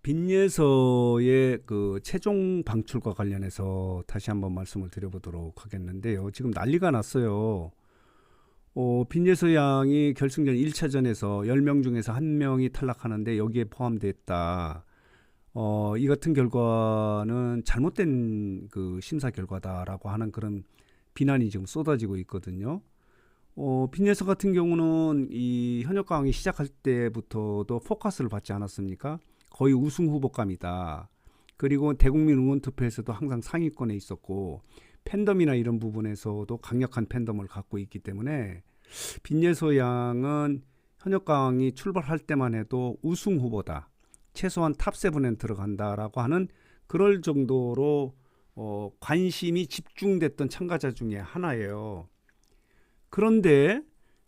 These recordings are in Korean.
빈예서의 그 최종 방출과 관련해서 다시 한번 말씀을 드려보도록 하겠는데요. 지금 난리가 났어요. 빈예서 양이 결승전 1차전에서 10명 중에서 1명이 탈락하는데 여기에 포함됐다. 이 같은 결과는 잘못된 그 심사 결과다라고 하는 그런 비난이 지금 쏟아지고 있거든요. 빈예서 같은 경우는 이 현역강이 시작할 때부터도 포커스를 받지 않았습니까? 거의 우승 후보감이다. 그리고 대국민 응원 투표에서도 항상 상위권에 있었고 팬덤이나 이런 부분에서도 강력한 팬덤을 갖고 있기 때문에 빈예서 양은 현역강이 출발할 때만 해도 우승 후보다. 최소한 탑7에 들어간다라고 하는 그럴 정도로 관심이 집중됐던 참가자 중에 하나예요. 그런데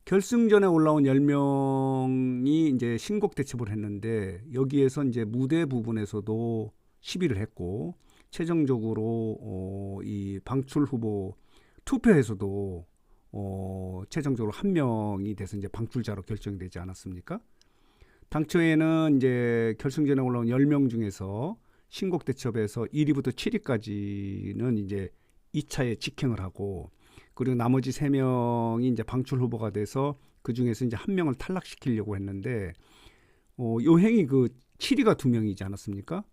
결승전에 올라온 10명이 이제 신곡 대첩을 했는데 여기에서 이제 무대 부분에서도 시비를 했고 최종적으로 이 방출 후보 투표에서도 최종적으로 한 명이 돼서 이제 방출자로 결정되지 않았습니까? 당초에는 이제 결승전에 올라온 10명 중에서 신곡 대첩에서 1위부터 7위까지는 이제 2차에 직행을 하고 그리고 나머지 3명이 이제 방출 후보가 돼서 그 중에서 이제 한 명을 탈락시키려고 했는데 요 행이 그 7위가 2명이지 않았습니까?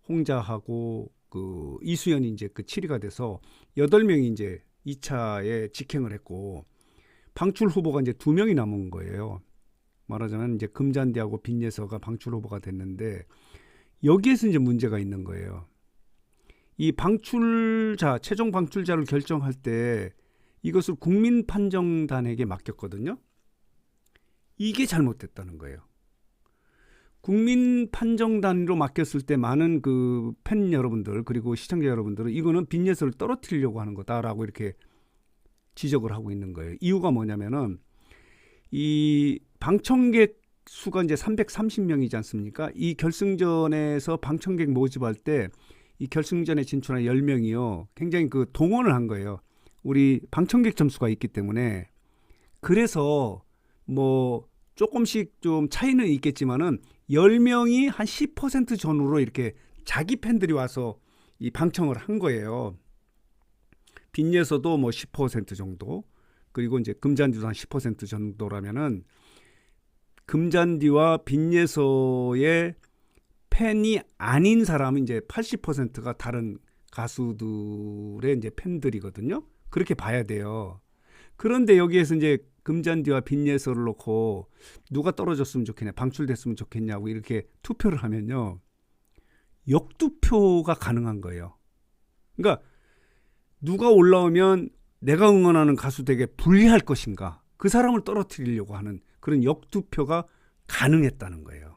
홍자하고 그 이수연이 이제 그 7위가 돼서 8명이 이제 2차에 직행을 했고 방출 후보가 이제 2명이 남은 거예요. 말하자면 이제 금잔디하고 빈예서가 방출 후보가 됐는데 여기에서 이제 문제가 있는 거예요. 이 방출자, 최종 방출자를 결정할 때 이것을 국민판정단에게 맡겼거든요. 이게 잘못됐다는 거예요. 국민판정단으로 맡겼을 때 많은 그 팬 여러분들 그리고 시청자 여러분들은 이거는 빈예서를 떨어뜨리려고 하는 거다라고 이렇게 지적을 하고 있는 거예요. 이유가 뭐냐면은 이 방청객 수가 이제 330명이지 않습니까? 이 결승전에서 방청객 모집할 때 이 결승전에 진출한 10명이요. 굉장히 그 동원을 한 거예요. 우리 방청객 점수가 있기 때문에 그래서 뭐 조금씩 좀 차이는 있겠지만은 10명이 한 10% 전후로 이렇게 자기 팬들이 와서 이 방청을 한 거예요. 빈예서도 뭐 10% 정도 그리고 이제 금잔디도 한 10% 정도라면은 금잔디와 빈예서의 팬이 아닌 사람은 이제 80%가 다른 가수들의 이제 팬들이거든요. 그렇게 봐야 돼요. 그런데 여기에서 이제 금잔디와 빈예서를 놓고 누가 떨어졌으면 좋겠냐, 방출됐으면 좋겠냐고 이렇게 투표를 하면요. 역투표가 가능한 거예요. 그러니까 누가 올라오면 내가 응원하는 가수에게 불리할 것인가, 그 사람을 떨어뜨리려고 하는 그런 역투표가 가능했다는 거예요.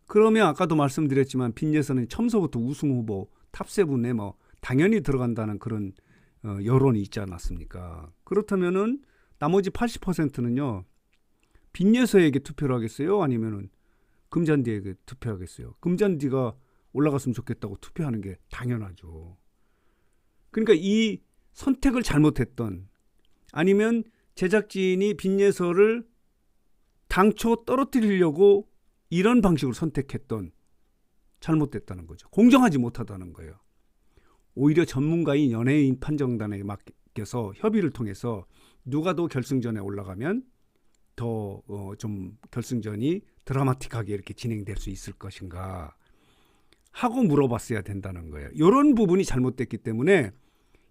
그러면 아까도 말씀드렸지만 빈예서는 처음서부터 우승 후보 탑7에 뭐 당연히 들어간다는 그런 여론이 있지 않았습니까? 그렇다면은 나머지 80%는요. 빈예서에게 투표를 하겠어요? 아니면은 금잔디에게 투표하겠어요? 금잔디가 올라갔으면 좋겠다고 투표하는 게 당연하죠. 그러니까 이 선택을 잘못했던 아니면 제작진이 빈예서를 당초 떨어뜨리려고 이런 방식으로 선택했던 잘못됐다는 거죠. 공정하지 못하다는 거예요. 오히려 전문가인 연예인 판정단에 맡겨서 협의를 통해서 누가 더 결승전에 올라가면 더 좀 결승전이 드라마틱하게 이렇게 진행될 수 있을 것인가 하고 물어봤어야 된다는 거예요. 이런 부분이 잘못됐기 때문에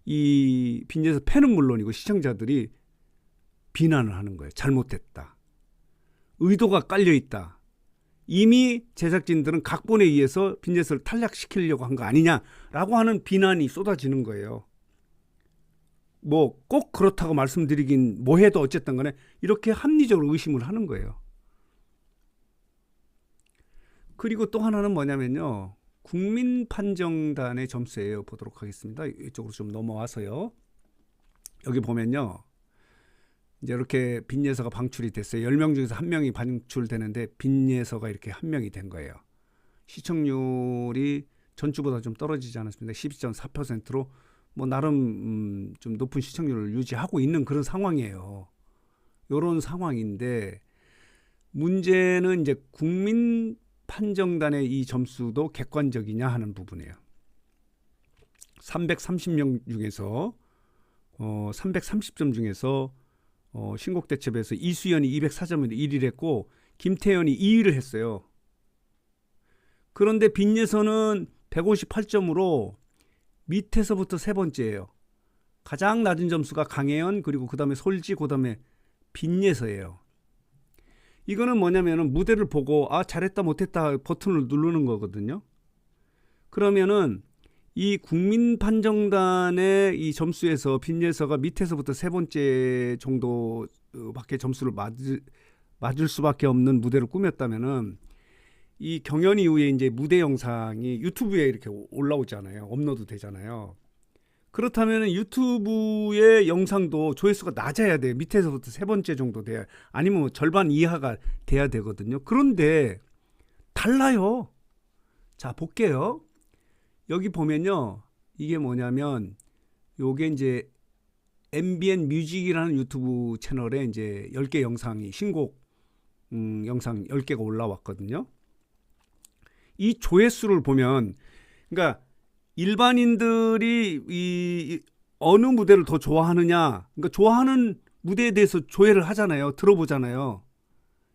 이 빈예서 팬은 물론이고 시청자들이 비난을 하는 거예요. 잘못됐다. 의도가 깔려있다. 이미 제작진들은 각본에 의해서 빈예서를 탈락시키려고 한 거 아니냐라고 하는 비난이 쏟아지는 거예요. 뭐 꼭 그렇다고 말씀드리긴 뭐해도 어쨌든 간에 이렇게 합리적으로 의심을 하는 거예요. 그리고 또 하나는 뭐냐면요. 국민판정단의 점수예요. 보도록 하겠습니다. 이쪽으로 좀 넘어와서요. 여기 보면요. 이제 이렇게 빈예서가 방출이 됐어요. 10명 중에서 1명이 방출되는데 빈예서가 이렇게 1명이 된 거예요. 시청률이 전주보다 좀 떨어지지 않았습니다. 12.4%로 뭐 나름 좀 높은 시청률을 유지하고 있는 그런 상황이에요. 이런 상황인데 문제는 이제 국민 판정단의 이 점수도 객관적이냐 하는 부분이에요. 330명 중에서 330점 중에서 신곡대첩에서 이수연이 204점으로 1위를 했고 김태현이 2위를 했어요. 그런데 빈예서는 158점으로 밑에서부터 세 번째예요. 가장 낮은 점수가 강혜연, 그리고 그 다음에 솔지, 그 다음에 빈예서예요. 이거는 뭐냐면은 무대를 보고 잘했다 못했다 버튼을 누르는 거거든요. 그러면은 이 국민판정단의 이 점수에서 빈예서가 밑에서부터 세 번째 정도밖에 점수를 맞을 수밖에 없는 무대를 꾸몄다면은 이 경연 이후에 이제 무대 영상이 유튜브에 이렇게 올라오잖아요. 업로드 되잖아요. 그렇다면 유튜브의 영상도 조회수가 낮아야 돼요. 밑에서부터 세 번째 정도 돼야, 아니면 절반 이하가 돼야 되거든요. 그런데 달라요. 자, 볼게요. 여기 보면요, 이게 뭐냐면 요게 이제 MBN 뮤직이라는 유튜브 채널에 이제 10개 영상이 신곡 영상 10개가 올라왔거든요. 이 조회수를 보면, 그러니까 일반인들이 이 어느 무대를 더 좋아하느냐, 그러니까 좋아하는 무대에 대해서 조회를 하잖아요. 들어보잖아요.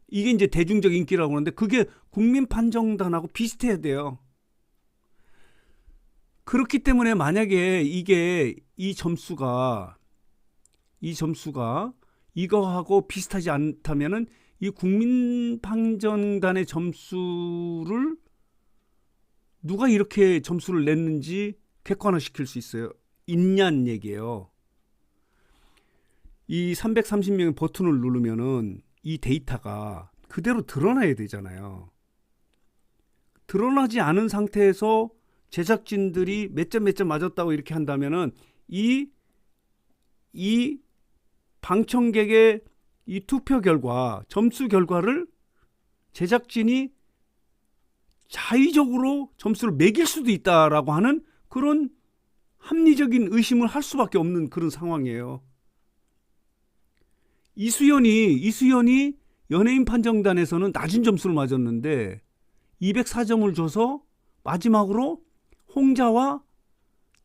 이게 이제 대중적 인기라고 하는데 그게 국민 판정단하고 비슷해야 돼요. 그렇기 때문에 만약에 이게 이 점수가 이거하고 비슷하지 않다면은 이 국민 판정단의 점수를 누가 이렇게 점수를 냈는지 객관화시킬 수 있냐는 얘기예요. 이 330명의 버튼을 누르면은 이 데이터가 그대로 드러나야 되잖아요. 드러나지 않은 상태에서 제작진들이 몇 점 맞았다고 이렇게 한다면은 이 방청객의 이 투표 결과, 점수 결과를 제작진이 자의적으로 점수를 매길 수도 있다라고 하는 그런 합리적인 의심을 할 수밖에 없는 그런 상황이에요. 이수연이 연예인 판정단에서는 낮은 점수를 맞았는데 204점을 줘서 마지막으로 홍자와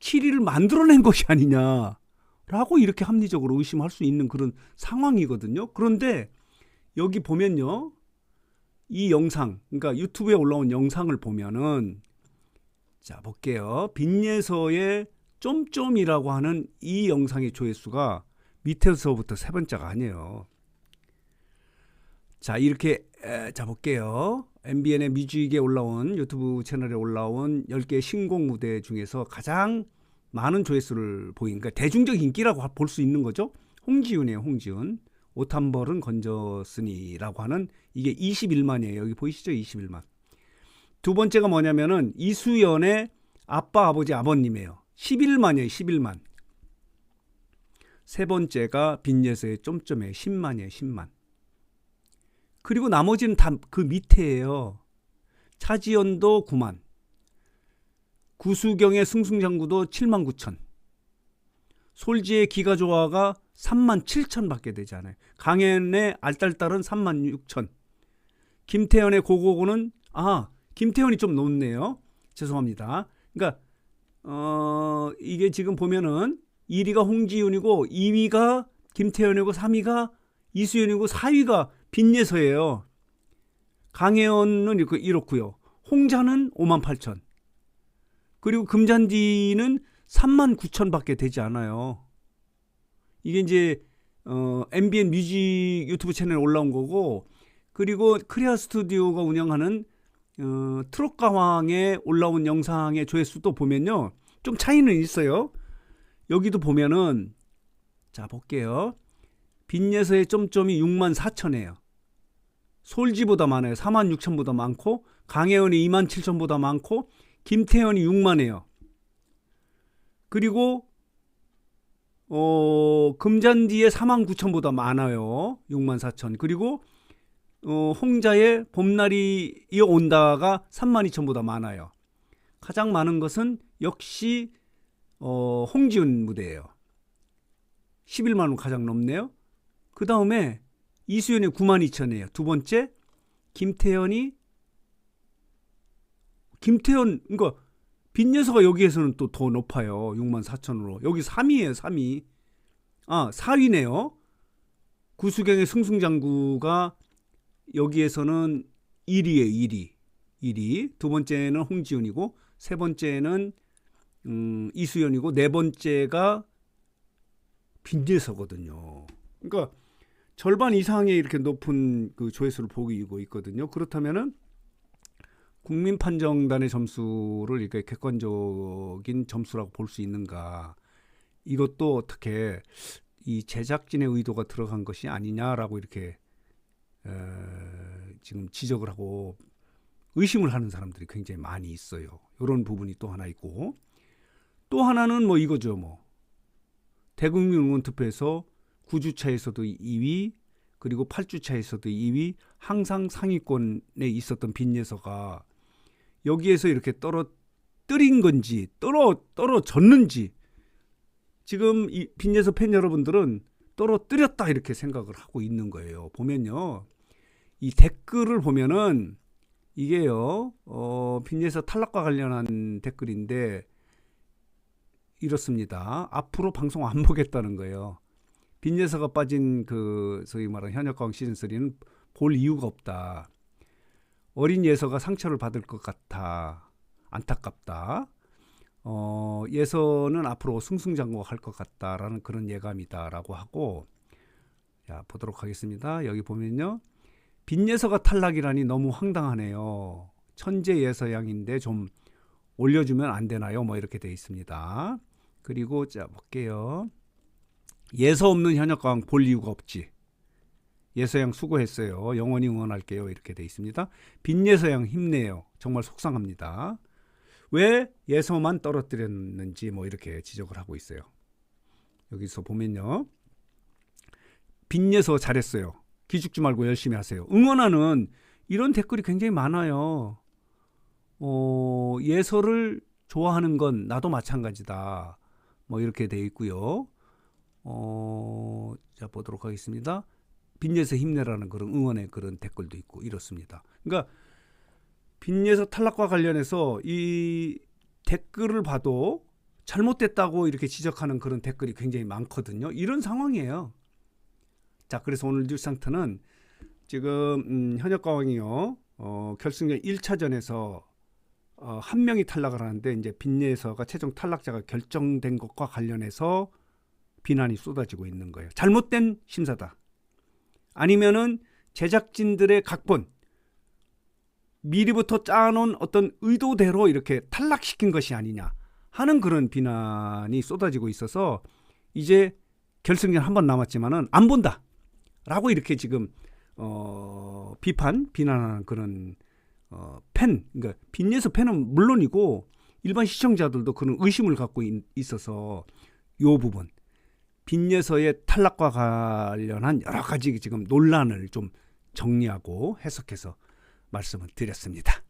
7위를 만들어낸 것이 아니냐라고 이렇게 합리적으로 의심할 수 있는 그런 상황이거든요. 그런데 여기 보면요, 이 영상, 그러니까 유튜브에 올라온 영상을 보면은, 자, 볼게요. 빈예서의 쫌쫌이라고 하는 이 영상의 조회수가 밑에서부터 세 번째가 아니에요. 자, 이렇게 자, 볼게요. MBN의 뮤직에 올라온, 유튜브 채널에 올라온 10개의 신곡 무대 중에서 가장 많은 조회수를 보인, 그러니까 대중적 인기라고 볼 수 있는 거죠. 홍지윤이에요. 홍지윤. 옷 한 벌은 건졌으니라고 하는, 이게 21만이에요. 여기 보이시죠? 21만. 두 번째가 뭐냐면은 이수연의 아빠, 아버지, 아버님이에요. 11만이에요. 11만. 세 번째가 빈예서의 쫌쫌에 10만이에요. 10만. 그리고 나머지는 다 그 밑에예요. 차지연도 9만. 구수경의 승승장구도 7만 9천. 솔지의 기가조화가 3만 7천 밖에 되지 않아요. 강현의 알딸딸은 3만 6천. 김태현의 고고고는, 김태현이 좀 높네요. 죄송합니다. 그러니까 이게 지금 보면은 1위가 홍지윤이고 2위가 김태현이고 3위가 이수연이고 4위가 빈예서예요. 강혜연은 이렇고요. 홍자는 5만 8천. 그리고 금잔디는 3만 9천 밖에 되지 않아요. 이게 이제 MBN 뮤직 유튜브 채널에 올라온 거고, 그리고 크리아 스튜디오가 운영하는 트롯가왕에 올라온 영상의 조회수도 보면요, 좀 차이는 있어요. 여기도 보면은, 자, 볼게요. 빈예서의 쫌쫌이 6만 4천이에요. 솔지보다 많아요. 4만 6천보다 많고, 강혜연이 2만 7천보다 많고, 김태현이 6만이에요. 그리고 금잔디의 4만 9천보다 많아요. 6만 4천. 그리고 홍자의 봄날이 온다가 3만 2천보다 많아요. 가장 많은 것은 역시 홍지윤 무대예요. 11만 원 가장 넘네요. 그 다음에 이수연이 9만 2천이에요. 두 번째, 김태현이 김태현, 그러니까 빈예서가 여기에서는 또 더 높아요. 64,000으로. 여기 3위예요, 3위. 4위네요. 구수경의 승승장구가 여기에서는 1위예요, 1위. 두 번째는 홍지윤이고, 세 번째는 이수연이고, 네 번째가 빈예서거든요. 그러니까 절반 이상의 이렇게 높은 그 조회수를 보이고 있거든요. 그렇다면은 국민판정단의 점수를 이렇게 객관적인 점수라고 볼 수 있는가? 이것도 어떻게 이 제작진의 의도가 들어간 것이 아니냐라고 이렇게 지금 지적을 하고 의심을 하는 사람들이 굉장히 많이 있어요. 이런 부분이 또 하나 있고, 또 하나는 뭐 이거죠. 뭐 대국민 응원 투표에서 9주차에서도 2위, 그리고 8주차에서도 2위, 항상 상위권에 있었던 빈예서가 여기에서 이렇게 떨어뜨린 건지 떨어졌는지, 지금 이 빈예서 팬 여러분들은 떨어뜨렸다 이렇게 생각을 하고 있는 거예요. 보면요, 이 댓글을 보면은 이게요, 빈예서 탈락과 관련한 댓글인데 이렇습니다. 앞으로 방송 안 보겠다는 거예요. 빈예서가 빠진 그 소위 말하는 현역가왕 시즌3는 볼 이유가 없다. 어린 예서가 상처를 받을 것 같아. 안타깝다. 예서는 앞으로 승승장구할 것 같다라는 그런 예감이다라고 하고, 자, 보도록 하겠습니다. 여기 보면요, 빈예서가 탈락이라니 너무 황당하네요. 천재 예서양인데 좀 올려주면 안 되나요? 뭐 이렇게 돼 있습니다. 그리고 자 볼게요. 예서 없는 현역가왕 볼 이유가 없지. 예서양 수고했어요. 영원히 응원할게요. 이렇게 돼 있습니다. 빈예서양 힘내요. 정말 속상합니다. 왜 예서만 떨어뜨렸는지 뭐 이렇게 지적을 하고 있어요. 여기서 보면요, 빈예서 잘했어요. 기죽지 말고 열심히 하세요. 응원하는 이런 댓글이 굉장히 많아요. 예서를 좋아하는 건 나도 마찬가지다. 뭐 이렇게 돼 있고요. 자, 보도록 하겠습니다. 빈예서 힘내라는 그런 응원의 그런 댓글도 있고 이렇습니다. 그러니까 빈예서 탈락과 관련해서 이 댓글을 봐도 잘못됐다고 이렇게 지적하는 그런 댓글이 굉장히 많거든요. 이런 상황이에요. 자, 그래서 오늘 뉴스상터는 지금 현역가왕이요, 결승전 1차전에서 한 명이 탈락을 하는데, 이제 빈예서가 최종 탈락자가 결정된 것과 관련해서 비난이 쏟아지고 있는 거예요. 잘못된 심사다. 아니면은 제작진들의 각본, 미리부터 짜놓은 어떤 의도대로 이렇게 탈락시킨 것이 아니냐 하는 그런 비난이 쏟아지고 있어서 이제 결승전 한 번 남았지만은 안 본다 라고 이렇게 지금 비난하는 그런 그러니까 빈예서 팬은 물론이고 일반 시청자들도 그런 의심을 갖고 있어서 이 부분, 빈예서의 탈락과 관련한 여러 가지 지금 논란을 좀 정리하고 해석해서 말씀을 드렸습니다.